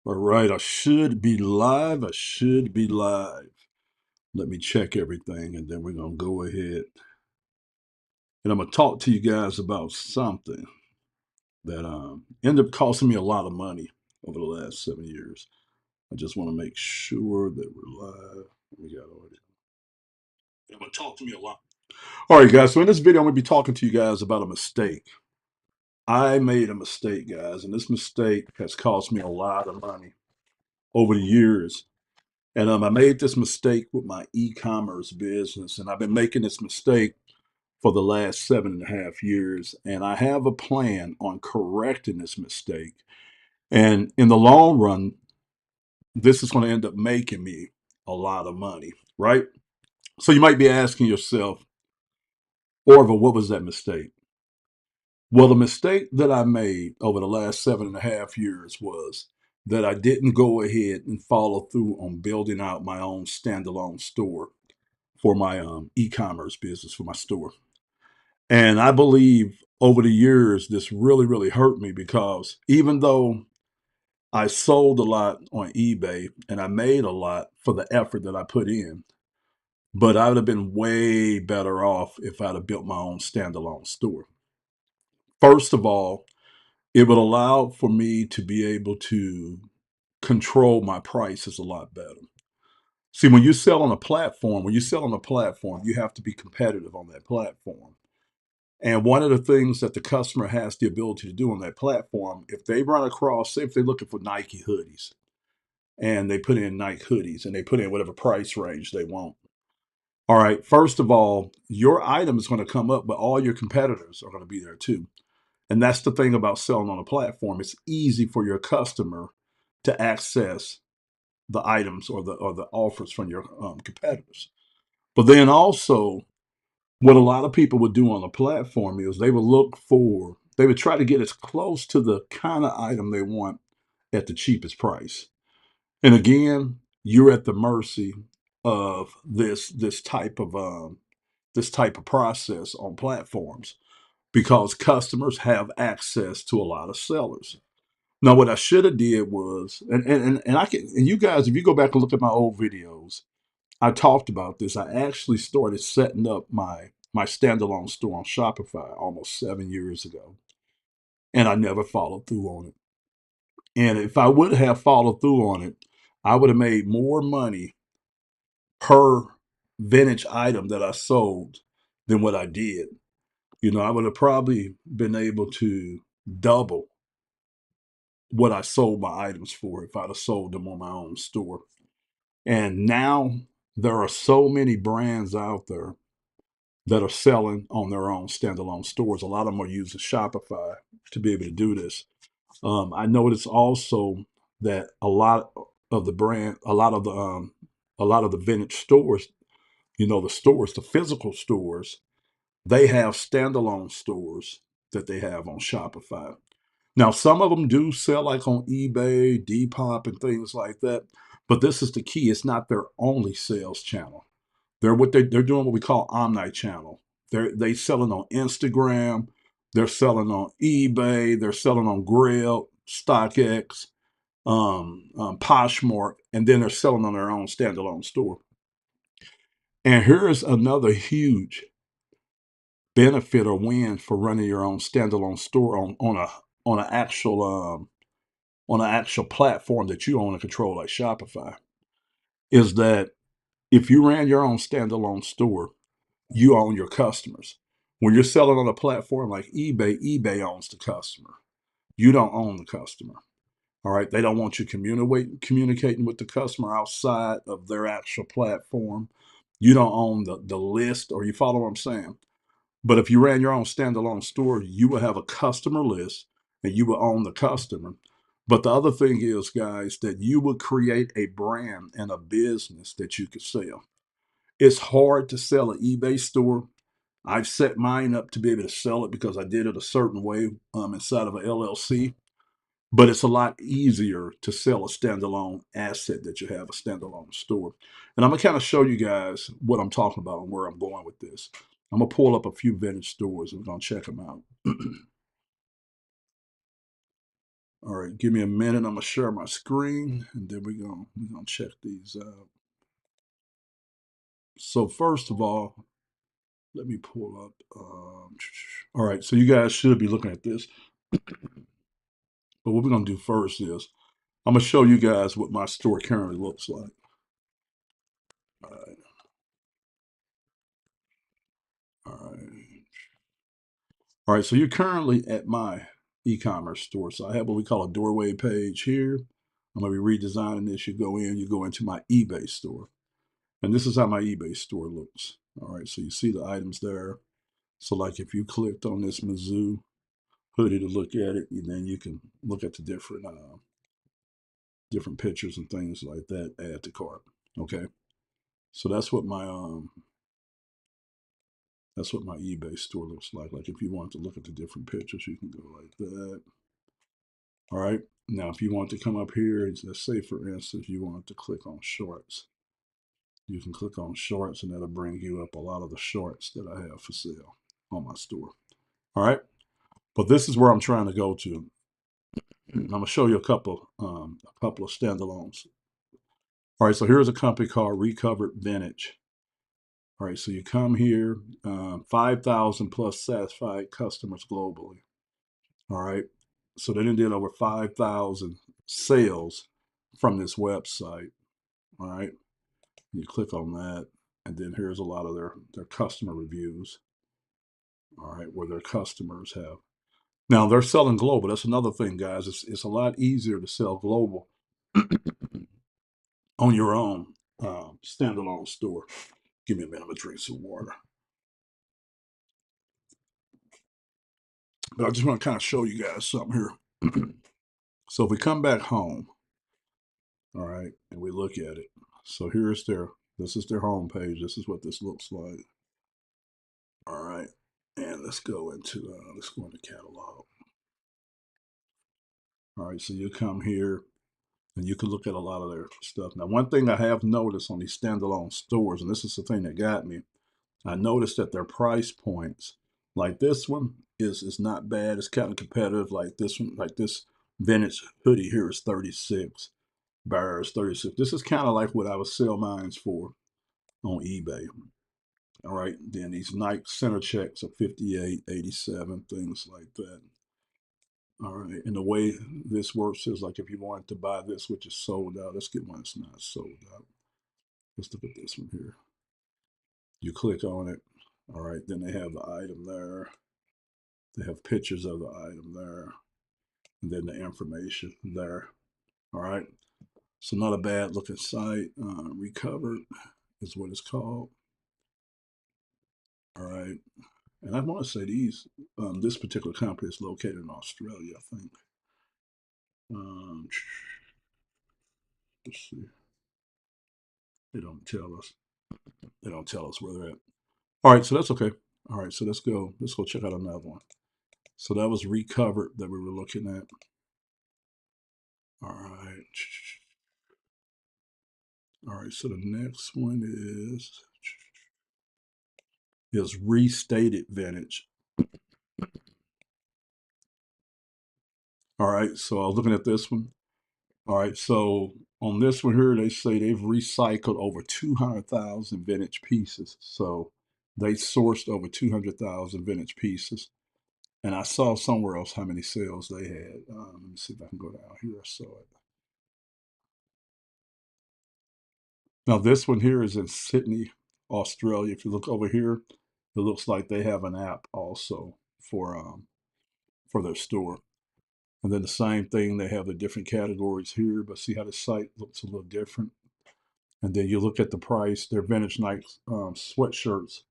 All right, I should be live. I should be live. Let me check everything and then we're going to go ahead. And I'm going to talk to you guys about something that ended up costing me a lot of money over the last 7 years. I just want to make sure that we're live. We got audio. I'm going to talk to me a lot. All right, guys. So in this video, I'm going to be talking to you guys about a mistake. I made a mistake, guys, and this mistake has cost me a lot of money over the years. And I made this mistake with my e-commerce business, and I've been making this mistake for the last 7.5 years. And I have a plan on correcting this mistake. And in the long run, this is going to end up making me a lot of money, right? So you might be asking yourself, Orville, what was that mistake? Well, the mistake that I made over the last 7.5 years was that I didn't go ahead and follow through on building out my own standalone store for my e-commerce business for my store. And I believe over the years, this really, really hurt me because even though I sold a lot on eBay and I made a lot for the effort that I put in, but I would have been way better off if I'd have built my own standalone store. First of all, it would allow for me to be able to control my prices a lot better. See, when you sell on a platform, you have to be competitive on that platform. And one of the things that the customer has the ability to do on that platform, if they run across, say if they're looking for Nike hoodies and they put in Nike hoodies and they put in whatever price range they want. All right, first of all, your item is going to come up, but all your competitors are going to be there too. And that's the thing about selling on a platform. It's easy for your customer to access the items or the offers from your competitors. But then also, what a lot of people would do on the platform is they would try to get as close to the kind of item they want at the cheapest price. And again, you're at the mercy of this type of process on platforms because customers have access to a lot of sellers. Now, what I should have did was, and I can, and you guys, if you go back and look at my old videos, I talked about this. I actually started setting up my standalone store on Shopify almost 7 years ago, and I never followed through on it. And if I would have followed through on it, I would have made more money per vintage item that I sold than what I did. I would have probably been able to double what I sold my items for if I'd have sold them on my own store. And now there are so many brands out there that are selling on their own standalone stores. A lot of them are using Shopify to be able to do this. I noticed also that a lot of the vintage stores, the physical stores, they have standalone stores that they have on Shopify. Now, some of them do sell like on eBay, Depop, and things like that. But this is the key: it's not their only sales channel. They're doing what we call omni-channel. They selling on Instagram, they're selling on eBay, they're selling on Grail, StockX, Poshmark, and then they're selling on their own standalone store. And here's another huge benefit or win for running your own standalone store on an actual on an actual platform that you own and control like Shopify is that if you ran your own standalone store, you own your customers. When you're selling on a platform like eBay, eBay owns the customer. You don't own the customer. All right. They don't want you communicating with the customer outside of their actual platform. You don't own the list, or you follow what I'm saying. But if you ran your own standalone store, you would have a customer list and you would own the customer. But the other thing is, guys, that you would create a brand and a business that you could sell. It's hard to sell an eBay store. I've set mine up to be able to sell it because I did it a certain way inside of an LLC. But it's a lot easier to sell a standalone asset that you have a standalone store. And I'm gonna kind of show you guys what I'm talking about and where I'm going with this. I'm gonna pull up a few vintage stores and we're gonna check them out. All right, give me a minute. I'm gonna share my screen, and then we're gonna check these out. So first of all, let me pull up. All right, so you guys should be looking at this. But what we're gonna do first is I'm gonna show you guys what my store currently looks like. All right, all right, all right. So you're currently at my e-commerce store. So I have what we call a doorway page here. I'm gonna be redesigning this. You go into my eBay store. And this is how my eBay store looks. All right, so you see the items there. So like if you clicked on this Mizzou hoodie to look at it, and then you can look at the different pictures and things like that, add to cart. Okay. So that's what my eBay store looks like. Like if you want to look at the different pictures, you can go like that. All right. Now if you want to come up here, let's say for instance, you want to click on shorts. You can click on shorts and that'll bring you up a lot of the shorts that I have for sale on my store. All right. But this is where I'm trying to go to. I'm gonna show you a couple of standalones. All right, so here's a company called Recovered Vintage. All right, so you come here, 5,000 plus satisfied customers globally. All right, so they did over 5,000 sales from this website. All right, you click on that, and then here's a lot of their customer reviews. All right, where their customers have. Now they're selling global. That's another thing, guys. It's a lot easier to sell global on your own standalone store. Give me a minute. I'm gonna drink some water. But I just want to kind of show you guys something here. So if we come back home, all right, and we look at it. So this is their home page. This is what this looks like. All right, and let's go into catalog. All right, so you come here and you can look at a lot of their stuff. Now, one thing I have noticed on these standalone stores, and this is the thing that got me, I noticed that their price points, like this one, is not bad. It's kind of competitive. Like this one, like this vintage hoodie here is 36. Bear is 36. This is kind of like what I would sell mines for on eBay. All right. Then these Nike center checks are 58, 87, things like that. All right. And the way this works is like if you wanted to buy this, which is sold out, let's get one that's not sold out. Let's look at this one here. You click on it. All right. Then they have the item there. They have pictures of the item there. And then the information there. All right. So not a bad looking site. Recovered is what it's called. All right. And I want to say this particular company is located in Australia, I think. Um, let's see. They don't tell us. They don't tell us where they're at. All right, so that's okay. All right, so let's go. Let's go check out another one. So that was Recovered that we were looking at. All right. All right, so the next one is Restated Vintage. All right, so I was looking at this one. All right, so on this one here, they say they've recycled over 200,000 vintage pieces. So they sourced over 200,000 vintage pieces. And I saw somewhere else how many sales they had. Let me see if I can go down here. I saw it. Now, this one here is in Sydney, Australia. If you look over here, it looks like they have an app also for their store. And then the same thing, they have the different categories here, but see how the site looks a little different. And then you look at the price, their vintage Nike sweatshirts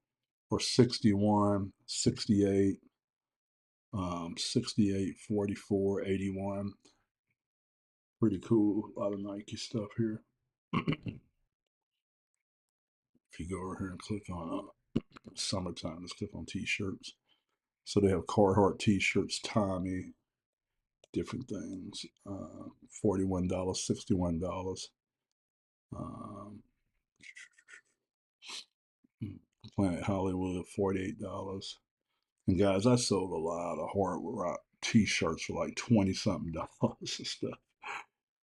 are 61, 68, 68, 44, 81. Pretty cool. A lot of Nike stuff here. If you go over here and click on summertime, let's click on t-shirts. So they have Carhartt t-shirts, Tommy, different things. $41, $61. Um, Planet Hollywood, $48. And guys, I sold a lot of hardware t-shirts for like 20 something dollars and stuff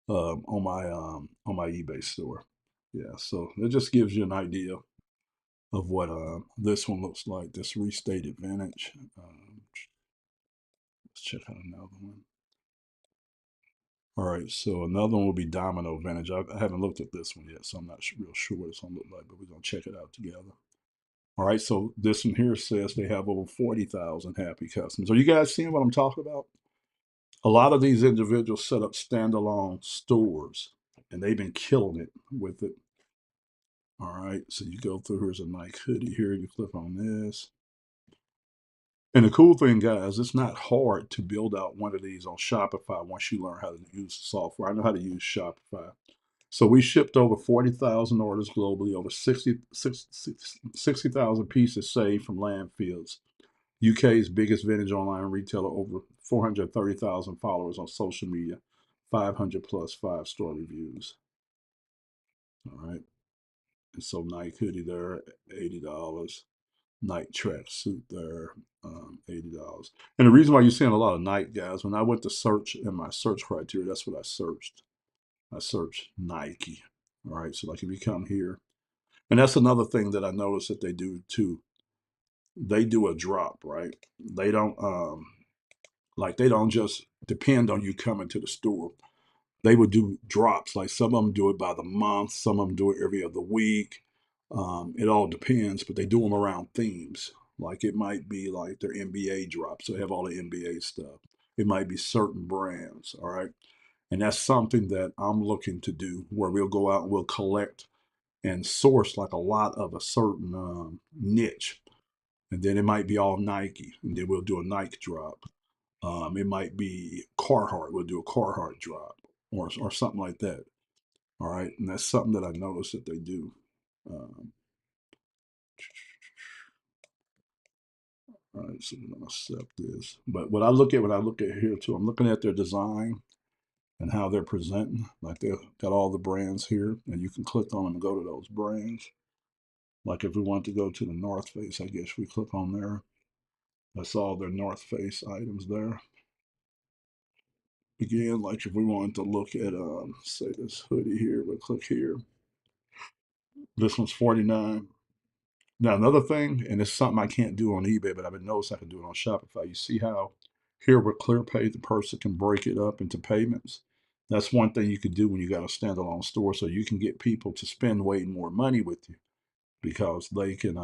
on my eBay store. Yeah, so it just gives you an idea of what this one looks like. This restated vintage. Let's check out another one. All right, so another one will be Domino Vintage. I haven't looked at this one yet, so I'm not real sure what it's gonna look like, but we're gonna check it out together. All right, so this one here says they have over 40,000 happy customers. Are you guys seeing what I'm talking about? A lot of these individuals set up standalone stores, and they've been killing it with it. All right, so you go through, here's a Nike hoodie here, you click on this. And the cool thing, guys, it's not hard to build out one of these on Shopify once you learn how to use the software. I know how to use Shopify. So we shipped over 40,000 orders globally, over 60,000 pieces saved from landfills. UK's biggest vintage online retailer, over 430,000 followers on social media, 500 plus five-star reviews. All right. And so Nike hoodie there, $80. Nike tracksuit there, $80. And the reason why you're seeing a lot of Nike guys, when I went to search in my search criteria, that's what I searched. I searched Nike. All right. So like if you come here, and that's another thing that I noticed that they do too. They do a drop, right? They don't they don't just depend on you coming to the store. They would do drops. Like some of them do it by the month, some of them do it every other week. It all depends, but they do them around themes. Like it might be like their NBA drops, so they have all the NBA stuff. It might be certain brands, all right? And that's something that I'm looking to do where we'll go out and we'll collect and source like a lot of a certain niche. And then it might be all Nike, and then we'll do a Nike drop. It might be Carhartt. We'll do a Carhartt drop or something like that. All right. And that's something that I noticed that they do. Um, all right. So we're going to accept this. But what I look at, when I look at here too, I'm looking at their design and how they're presenting. Like they've got all the brands here, and you can click on them and go to those brands. Like if we want to go to the North Face, I guess we click on there. That's all their North Face items there. Again, like if we wanted to look at say this hoodie here, we'll click here. This one's 49. Now another thing, and it's something I can't do on eBay, but I've been noticed I can do it on Shopify. You see how here with ClearPay, the person can break it up into payments. That's one thing you could do when you got a standalone store, so you can get people to spend way more money with you because they can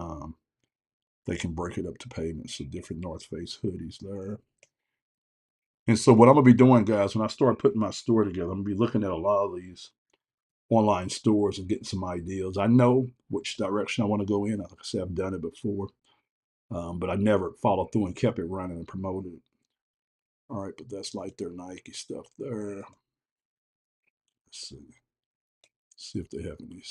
break it up to payments. So different North Face hoodies there. And so what I'm gonna be doing, guys, when I start putting my store together, I'm gonna be looking at a lot of these online stores and getting some ideas. I know which direction I want to go in. Like I said, I've done it before, but I never followed through and kept it running and promoted it. All right, but that's like their Nike stuff there. Let's see if they have any.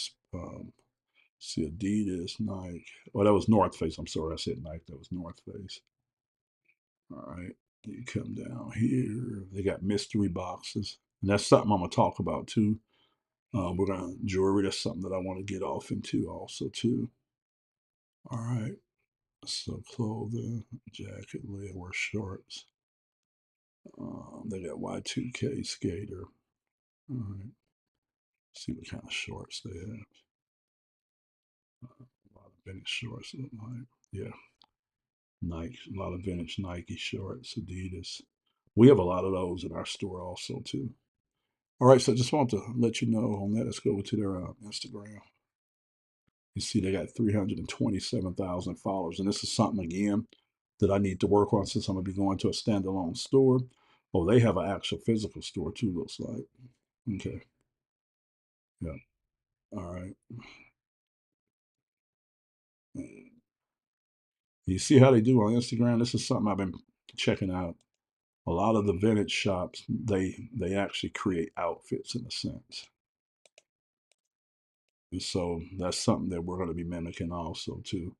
See Adidas, Nike. Oh, that was North Face. I'm sorry, I said Nike. That was North Face. All right, you come down here. They got mystery boxes, and that's something I'm gonna talk about too. We're gonna jewelry. That's something that I want to get off into also too. All right. So clothing, jacket, leather, shorts. They got Y2K skater. All right. See what kind of shorts they have. A lot of vintage shorts look like. Yeah. Nike, a lot of vintage Nike shorts, Adidas. We have a lot of those in our store also too. All right, so I just want to let you know on that. Let's go to their Instagram. You see, they got 327,000 followers, and this is something again that I need to work on since I'm gonna be going to a standalone store. Oh, they have an actual physical store too, looks like. Okay. Yeah. All right. You see how they do on Instagram? This is something I've been checking out. A lot of the vintage shops, they actually create outfits in a sense. And so that's something that we're going to be mimicking also too.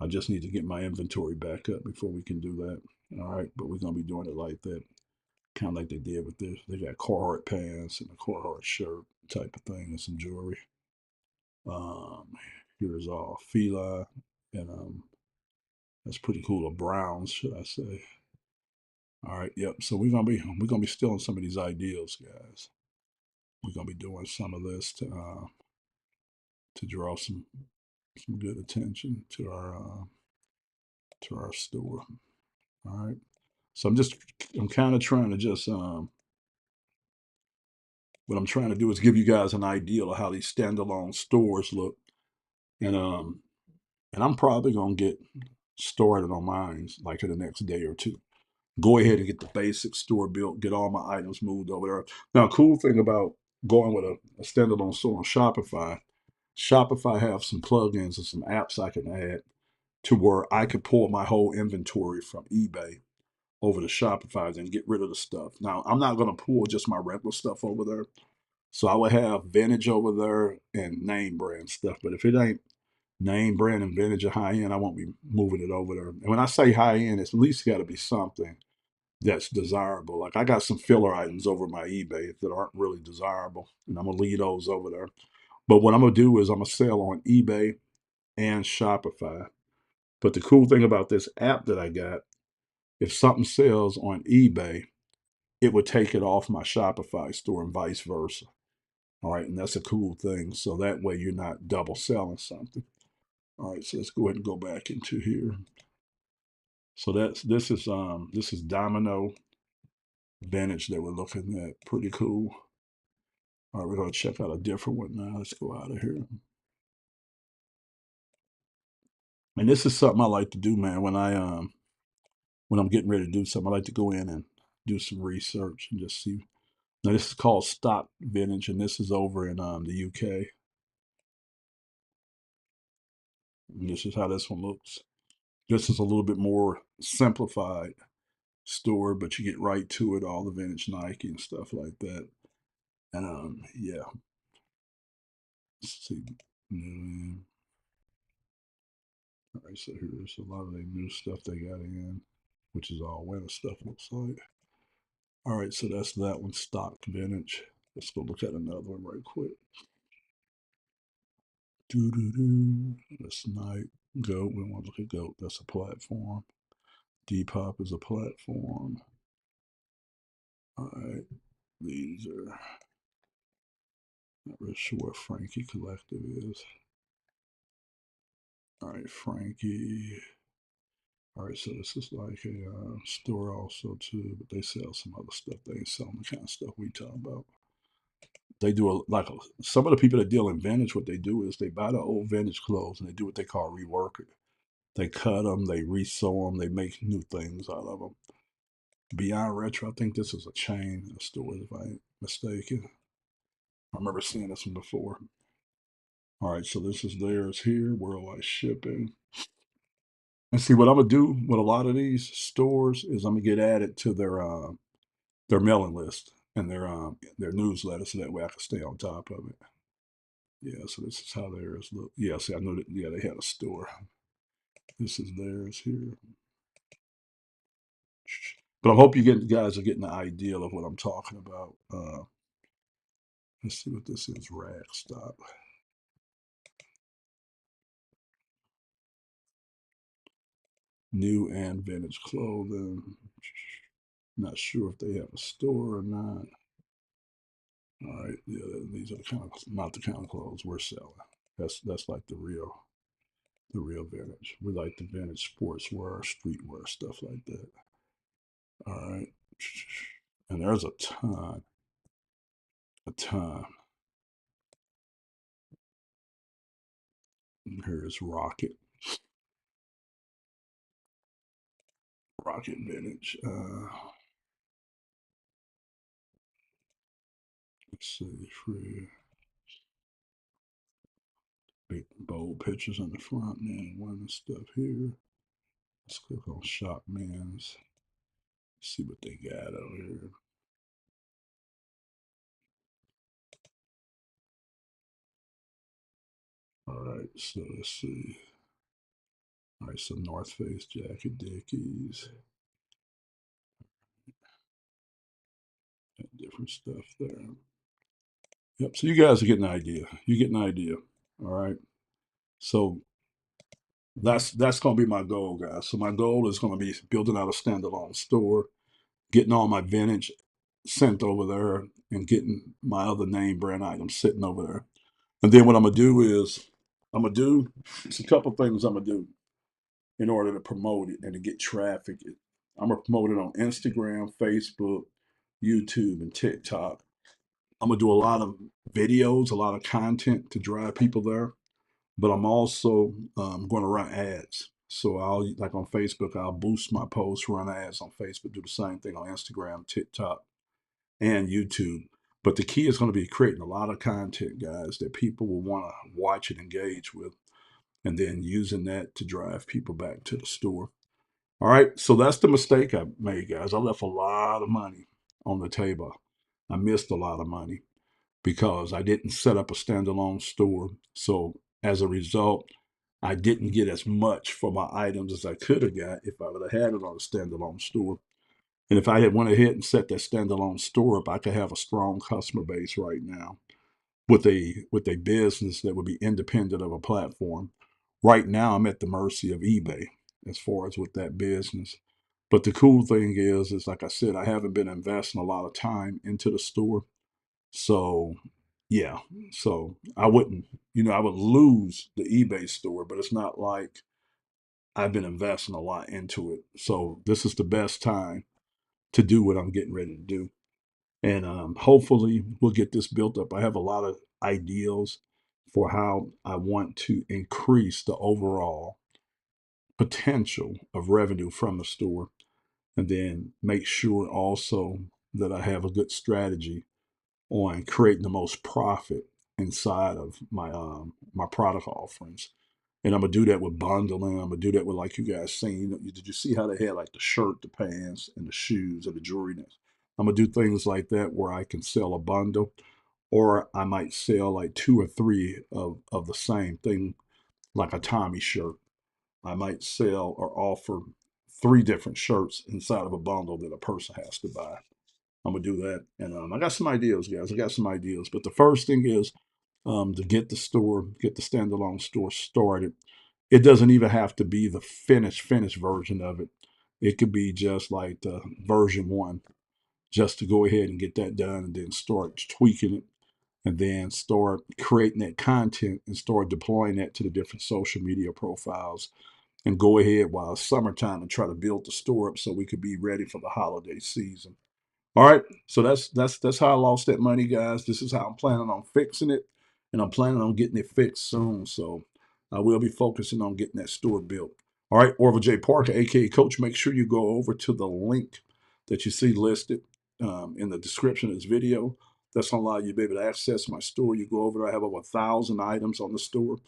I just need to get my inventory back up before we can do that. All right, but we're going to be doing it like that, kind of like they did with this. They got Carhartt pants and a Carhartt shirt type of thing and some jewelry. Um, Here's all Fila, and that's pretty cool. A Browns, should I say? All right, yep. So we're gonna be stealing some of these ideals, guys. We're gonna be doing some of this to draw some good attention to our store. All right. So I'm kind of trying to just what I'm trying to do is give you guys an idea of how these standalone stores look, and um and I'm probably gonna get started on mine like in the next day or two. Go ahead and get the basic store built, get all my items moved over there. Now, cool thing about going with a standalone store on Shopify, Shopify have some plugins and some apps I can add to where I could pull my whole inventory from eBay over to Shopify and get rid of the stuff. Now, I'm not going to pull just my regular stuff over there. So I would have vintage over there and name brand stuff. But if it ain't name brand and vintage or high end, I won't be moving it over there. And when I say high end, it's at least got to be something that's desirable. Like I got some filler items over my eBay that aren't really desirable, and I'm gonna leave those over there. But what I'm gonna do is I'm gonna sell on eBay and Shopify. But the cool thing about this app that I got, if something sells on eBay, it would take it off my Shopify store and vice versa. All right, and that's a cool thing. So that way you're not double selling something. All right, so let's go ahead and go back into here. So this is Domino Vintage that we're looking at. Pretty cool. All right, we're gonna check out a different one now. Let's go out of here. And this is something I like to do, man. When I'm getting ready to do something, I like to go in and do some research and just see. Now this is called Stock Vintage, and this is over in the UK. And this is how this one looks. This is a little bit more simplified store, but you get right to it, all the vintage Nike and stuff like that. And yeah, let's see. All right, so here's a lot of the new stuff they got in, which is all winter stuff, looks like. All right, so that's that one, stock vintage. Let's go look at another one right quick. Doo-doo-doo. That's night. Goat. We want to look at Goat. That's a platform. Depop is a platform. All right, these are not really sure what Frankie Collective is. All right, Frankie. All right, so this is like a store also too, but they sell some other stuff. They ain't selling the kind of stuff we talk about. They do some of the people that deal in vintage. What they do is they buy the old vintage clothes and they do what they call rework it. They cut them, they resew them, they make new things out of them. Beyond Retro, I think this is a chain of stores, if I ain't mistaken. I remember seeing this one before. All right, so this is theirs here, worldwide shipping. And see, what I'm gonna do with a lot of these stores is I'm gonna get added to their mailing list and their newsletter, so that way I can stay on top of it. Yeah, so this is how theirs look. Yeah, see, I know that. Yeah, they had a store. This is theirs here. But I hope guys are getting the idea of what I'm talking about. Let's see what this is. Rag stop. New and vintage clothing. Not sure if they have a store or not. All right, yeah, these are not the kind of clothes we're selling. That's like the real vintage. We like the vintage sportswear, streetwear, stuff like that. All right, and there's a ton, a ton. And here's Rocket vintage. Let's see, free big bold pictures on the front, man. One stuff here. Let's click on Shop Man's. See what they got over here. All right, so let's see. All right, so North Face jacket, Dickies, different stuff there. Yep. So you guys are getting an idea. You get an idea. All right. So that's going to be my goal, guys. So my goal is going to be building out a standalone store. getting all my vintage sent over there and getting my other name brand items sitting over there. And then what I'm gonna do is it's a couple things I'm gonna do in order to promote it and to get traffic. I'm gonna promote it on Instagram, Facebook, YouTube, and TikTok. I'm gonna do a lot of videos, a lot of content to drive people there. But I'm also going to run ads. So I'll like on Facebook, I'll boost my posts, run ads on Facebook, do the same thing on Instagram, TikTok, and YouTube. But the key is going to be creating a lot of content, guys, that people will want to watch and engage with, and then using that to drive people back to the store. All right, so that's the mistake I made, guys. I left a lot of money on the table. I missed a lot of money because I didn't set up a standalone store. So as a result, I didn't get as much for my items as I could have got if I would have had it on a standalone store. And if I had went ahead and set that standalone store up, I could have a strong customer base right now with a business that would be independent of a platform. Right now, I'm at the mercy of eBay as far as with that business. But the cool thing is like I said, I haven't been investing a lot of time into the store. So yeah, so I wouldn't, I would lose the eBay store, but it's not like I've been investing a lot into it. So this is the best time to do what I'm getting ready to do. And hopefully we'll get this built up. I have a lot of ideas for how I want to increase the overall potential of revenue from the store, and then make sure also that I have a good strategy on creating the most profit inside of my product offerings. And I'm gonna do that with bundling. I'm gonna do that with, like you guys seen. Did you see how they had like the shirt, the pants, and the shoes and the jewelry? I'm gonna do things like that where I can sell a bundle, or I might sell like two or three of the same thing, like a Tommy shirt. I might sell or offer three different shirts inside of a bundle that a person has to buy. I'm gonna do that, and I got some ideas, guys. I got some ideas, but the first thing is to get the standalone store started. It doesn't even have to be the finished version of it. It could be just like the version one, just to go ahead and get that done, and then start tweaking it, and then start creating that content and start deploying that to the different social media profiles, and go ahead while it's summertime and try to build the store up so we could be ready for the holiday season. All right, so that's how I lost that money, guys. This is how I'm planning on fixing it, and I'm planning on getting it fixed soon. So I will be focusing on getting that store built. All right, Orville J. Parker, aka Coach. Make sure you go over to the link that you see listed in the description of this video. That's gonna allow you to be able to access my store. You go over there. I have over 1,000 items on the store.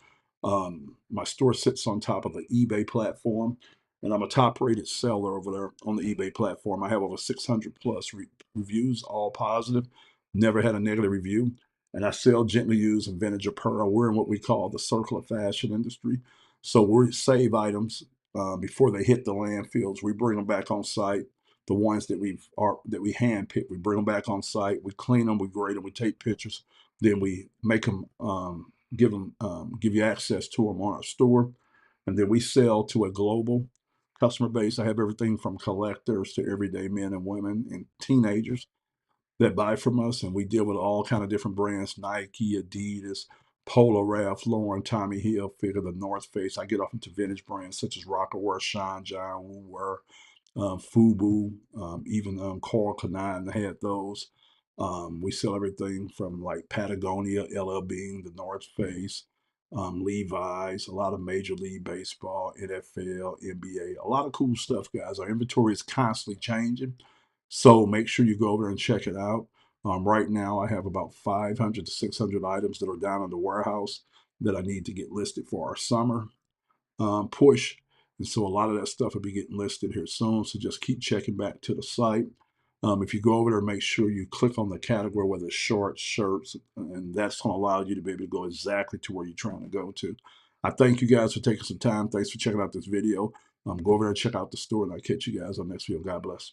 My store sits on top of the eBay platform, and I'm a top rated seller over there on the eBay platform. I have over 600 plus reviews, all positive. Never had a negative review. And I sell gently used and vintage apparel. We're in what we call the circle of fashion industry. So we save items before they hit the landfills. We bring them back on site. The ones that we hand pick, we bring them back on site. We clean them, we grade them, we take pictures. Then we make them, give you access to them on our store, and then we sell to a global customer base. I have everything from collectors to everyday men and women and teenagers that buy from us, and we deal with all kind of different brands: Nike, Adidas, Polo Ralph Lauren, Tommy Hilfiger, the North Face. I get off into vintage brands such as Rockaware, Sean John, Woolwear, Fubu, even Coral Canine. They had those. We sell everything from like Patagonia, LL Bean, the North Face, Levi's, a lot of Major League Baseball, NFL, NBA, a lot of cool stuff, guys. Our inventory is constantly changing, so make sure you go over there and check it out. Right now, I have about 500 to 600 items that are down in the warehouse that I need to get listed for our summer push. And so a lot of that stuff will be getting listed here soon. So just keep checking back to the site. If you go over there, make sure you click on the category, whether it's shorts, shirts, and that's going to allow you to be able to go exactly to where you're trying to go to. I thank you guys for taking some time. Thanks for checking out this video. Go over there and check out the store, and I'll catch you guys on the next video. God bless.